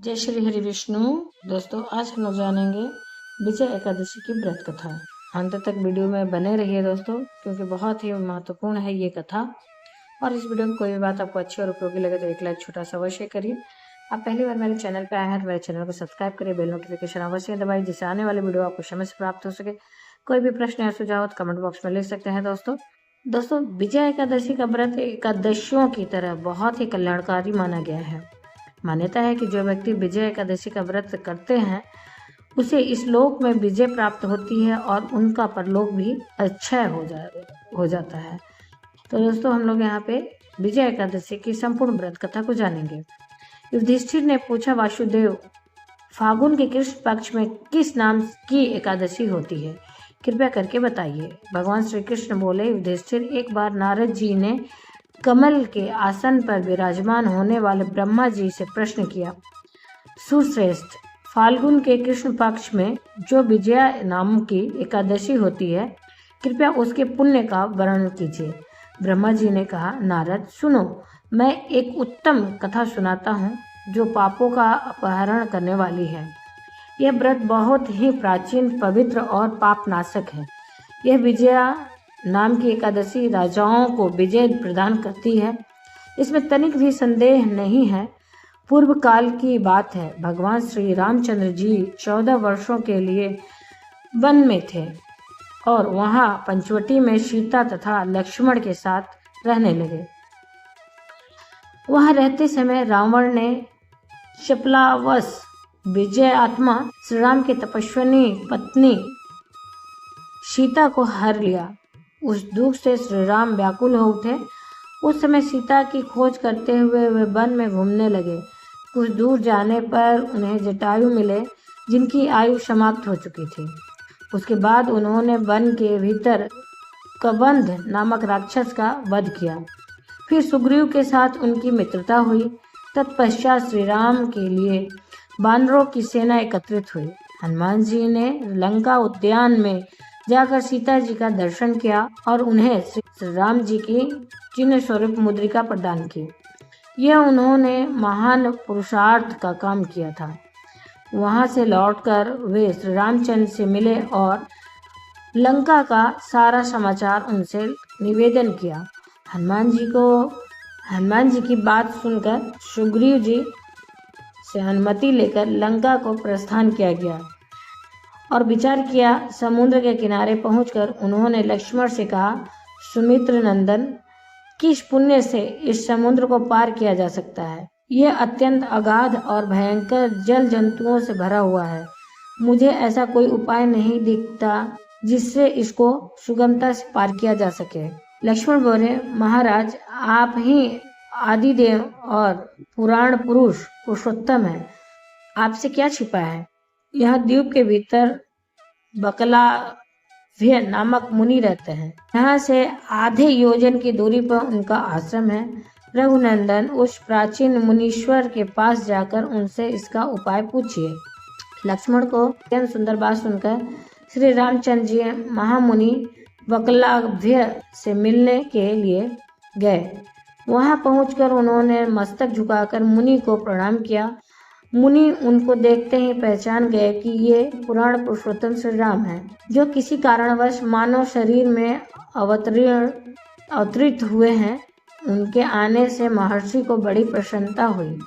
जय श्री हरि विष्णु। दोस्तों, आज हम लोग जानेंगे विजय एकादशी की व्रत कथा। अंत तक वीडियो में बने रहिए दोस्तों, क्योंकि बहुत ही महत्वपूर्ण है ये कथा। और इस वीडियो में कोई भी बात आपको अच्छी और उपयोगी लगे तो एक लाइक छोटा सा अवश्य करिए। आप पहली बार मेरे चैनल पे आए हैं तो मेरे चैनल को सब्सक्राइब करिए, बेल नोटिफिकेशन अवश्य दबाइए, जिससे आने वाले वीडियो आपको समय से प्राप्त हो सके। कोई भी प्रश्न या सुझाव हो तो कमेंट बॉक्स में लिख सकते हैं दोस्तों, विजय एकादशी का व्रत एकादशियों की तरह बहुत ही कल्याणकारी माना गया है। मान्यता है कि जो व्यक्ति विजय एकादशी का व्रत करते हैं उसे इस लोक में विजय प्राप्त होती है और उनका परलोक भी अक्षय हो जाता है। तो दोस्तों, हम लोग यहाँ पे विजय एकादशी की संपूर्ण व्रत कथा को जानेंगे। युधिष्ठिर ने पूछा, वासुदेव, फागुन के कृष्ण पक्ष में किस नाम की एकादशी होती है? कृपया करके बताइए। भगवान श्री कृष्ण बोले, युधिष्ठिर, एक बार नारद जी ने कमल के आसन पर विराजमान होने वाले ब्रह्मा जी से प्रश्न किया, सुश्रेष्ठ, फाल्गुन के कृष्ण पक्ष में जो विजया नाम की एकादशी होती है, कृपया उसके पुण्य का वर्णन कीजिए। ब्रह्मा जी ने कहा, नारद, सुनो, मैं एक उत्तम कथा सुनाता हूँ जो पापों का अपहरण करने वाली है। यह व्रत बहुत ही प्राचीन, पवित्र और पापनाशक है। यह विजया नाम की एकादशी राजाओं को विजय प्रदान करती है, इसमें तनिक भी संदेह नहीं है। पूर्व काल की बात है। भगवान श्री रामचंद्र जी 14 वर्षों के लिए वन में थे और वहां पंचवटी में सीता तथा लक्ष्मण के साथ रहने लगे। वहां रहते समय रावण ने चपलावश विजय आत्मा श्री राम की तपस्विनी पत्नी सीता को हर लिया। उस दुख से श्री राम व्याकुल हो उठे। उस समय सीता की खोज करते हुए वे वन में घूमने लगे। कुछ दूर जाने पर उन्हें जटायु मिले, जिनकी आयु समाप्त हो चुकी थी। उसके बाद उन्होंने वन के भीतर कबंध नामक राक्षस का वध किया। फिर सुग्रीव के साथ उनकी मित्रता हुई। तत्पश्चात श्री राम के लिए वानरों की सेना एकत्रित हुई। हनुमान जी ने लंका उद्यान में जाकर सीता जी का दर्शन किया और उन्हें श्री राम जी की चिन्ह स्वरूप मुद्रिका प्रदान की। यह उन्होंने महान पुरुषार्थ का काम किया था। वहां से लौटकर वे श्री रामचंद्र से मिले और लंका का सारा समाचार उनसे निवेदन किया। हनुमान जी की बात सुनकर सुग्रीव जी से अनुमति लेकर लंका को प्रस्थान किया गया और विचार किया। समुद्र के किनारे पहुंचकर उन्होंने लक्ष्मण से कहा, सुमित्र नंदन, किस पुण्य से इस समुद्र को पार किया जा सकता है? यह अत्यंत अगाध और भयंकर जल जंतुओं से भरा हुआ है। मुझे ऐसा कोई उपाय नहीं दिखता जिससे इसको सुगमता से पार किया जा सके। लक्ष्मण बोले, महाराज, आप ही आदिदेव और पुराण पुरुष पुरुषोत्तम है, आपसे क्या छिपा है? यह द्वीप के भीतर बकलाभ्य नामक मुनि रहते हैं। यहाँ से आधे योजन की दूरी पर उनका आश्रम है। रघुनंदन, उस प्राचीन मुनीश्वर के पास जाकर उनसे इसका उपाय पूछिए। लक्ष्मण को अत्यंत सुंदर बात सुनकर श्री रामचंद्र जी महामुनि बकलाभ्य से मिलने के लिए गए। वहां पहुंचकर उन्होंने मस्तक झुकाकर मुनि को प्रणाम किया। मुनि उनको देखते ही पहचान गए कि ये पुराण पुरुषोत्तम श्री राम हैं, जो किसी कारणवश मानव शरीर में अवतरित हुए हैं। उनके आने से महर्षि को बड़ी प्रसन्नता हुई।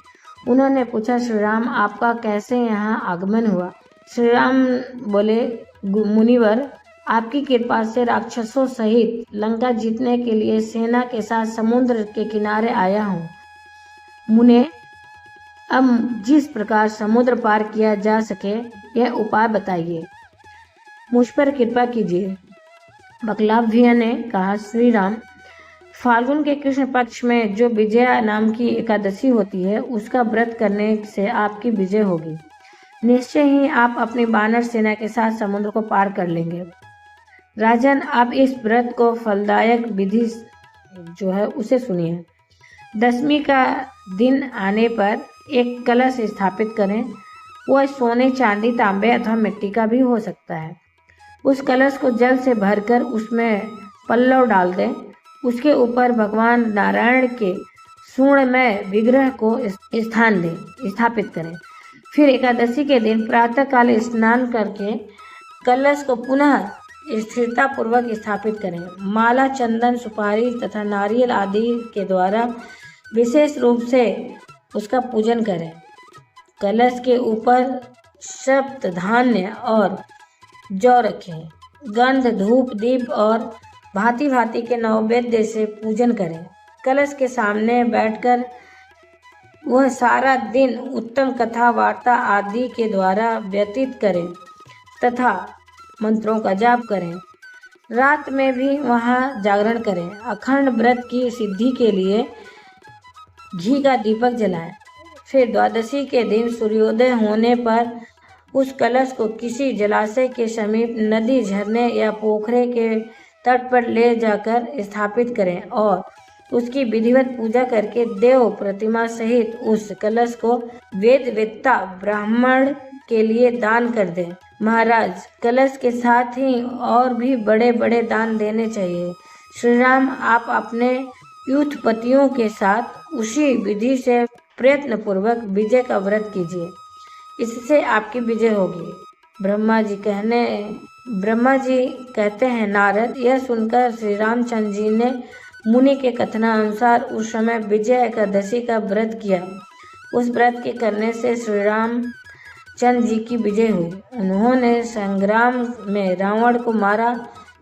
उन्होंने पूछा, श्री राम, आपका कैसे यहाँ आगमन हुआ? श्री राम बोले, मुनिवर, आपकी कृपा से राक्षसों सहित लंका जीतने के लिए सेना के साथ समुद्र के किनारे आया हूँ। मुने, अब जिस प्रकार समुद्र पार किया जा सके यह उपाय बताइए, मुझ पर कृपा कीजिए। बकलाभ्य ने कहा, श्री राम, फाल्गुन के कृष्ण पक्ष में जो विजया नाम की एकादशी होती है, उसका व्रत करने से आपकी विजय होगी। निश्चय ही आप अपनी वानर सेना के साथ समुद्र को पार कर लेंगे। राजन, आप इस व्रत को फलदायक विधि जो है उसे सुनिए। दशमी का दिन आने पर एक कलश स्थापित करें। वह सोने, चांदी, तांबे अथवा मिट्टी का भी हो सकता है। उस कलश को जल से भरकर उसमें पल्लव डाल दें। उसके ऊपर भगवान नारायण के सुवर्णमय विग्रह को स्थापित करें। फिर एकादशी के दिन प्रातः काल स्नान करके कलश को पुनः स्थिरता पूर्वक स्थापित करें। माला, चंदन, सुपारी तथा नारियल आदि के द्वारा विशेष रूप से उसका पूजन करें। कलश के ऊपर सप्त धान्य और जौ रखें। गंध, धूप, दीप और भांति भांति के नैवेद्य से पूजन करें। कलश के सामने बैठकर वह सारा दिन उत्तम कथा, वार्ता आदि के द्वारा व्यतीत करें तथा मंत्रों का जाप करें। रात में भी वहाँ जागरण करें। अखंड व्रत की सिद्धि के लिए घी का दीपक जलाएं। फिर द्वादशी के दिन सूर्योदय होने पर उस कलश को किसी जलाशय के समीप, नदी, झरने या पोखरे के तट पर ले जाकर स्थापित करें और उसकी विधिवत पूजा करके देव प्रतिमा सहित उस कलश को वेदवेत्ता ब्राह्मण के लिए दान कर दें। महाराज, कलश के साथ ही और भी बड़े बड़े दान देने चाहिए। श्री राम, आप अपने यूथपतियों के साथ उसी विधि से प्रयत्न पूर्वक विजय का व्रत कीजिए, इससे आपकी विजय होगी। ब्रह्मा जी कहते हैं, नारद, यह सुनकर श्री रामचंद्र जी ने मुनि के कथनानुसार उस समय विजय एकादशी का व्रत किया। उस व्रत के करने से श्री रामचंद्र जी की विजय हुई। उन्होंने संग्राम में रावण को मारा,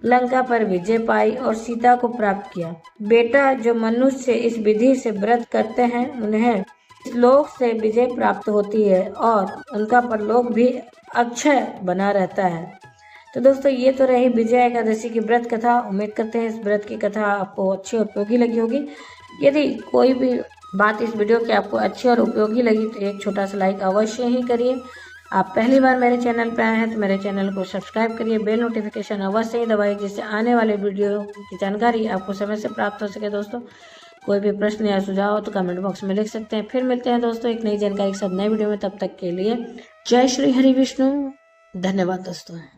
लंका पर विजय पाई और सीता को प्राप्त किया। बेटा, जो मनुष्य इस विधि से व्रत करते हैं उन्हें इस लोक से विजय प्राप्त होती है और उनका परलोक भी अक्षय बना रहता है। तो दोस्तों, ये तो रही विजय एकादशी की व्रत कथा। उम्मीद करते हैं इस व्रत की कथा आपको अच्छी और उपयोगी लगी होगी। यदि कोई भी बात इस वीडियो की आपको अच्छी और उपयोगी लगी तो एक छोटा सा लाइक अवश्य ही करिए। आप पहली बार मेरे चैनल पर आए हैं तो मेरे चैनल को सब्सक्राइब करिए, बेल नोटिफिकेशन अवश्य ही दबाइए, जिससे आने वाले वीडियो की जानकारी आपको समय से प्राप्त हो सके। दोस्तों, कोई भी प्रश्न या सुझाव हो तो कमेंट बॉक्स में लिख सकते हैं। फिर मिलते हैं दोस्तों एक नई जानकारी के साथ नए वीडियो में। तब तक के लिए जय श्री हरि विष्णु। धन्यवाद दोस्तों।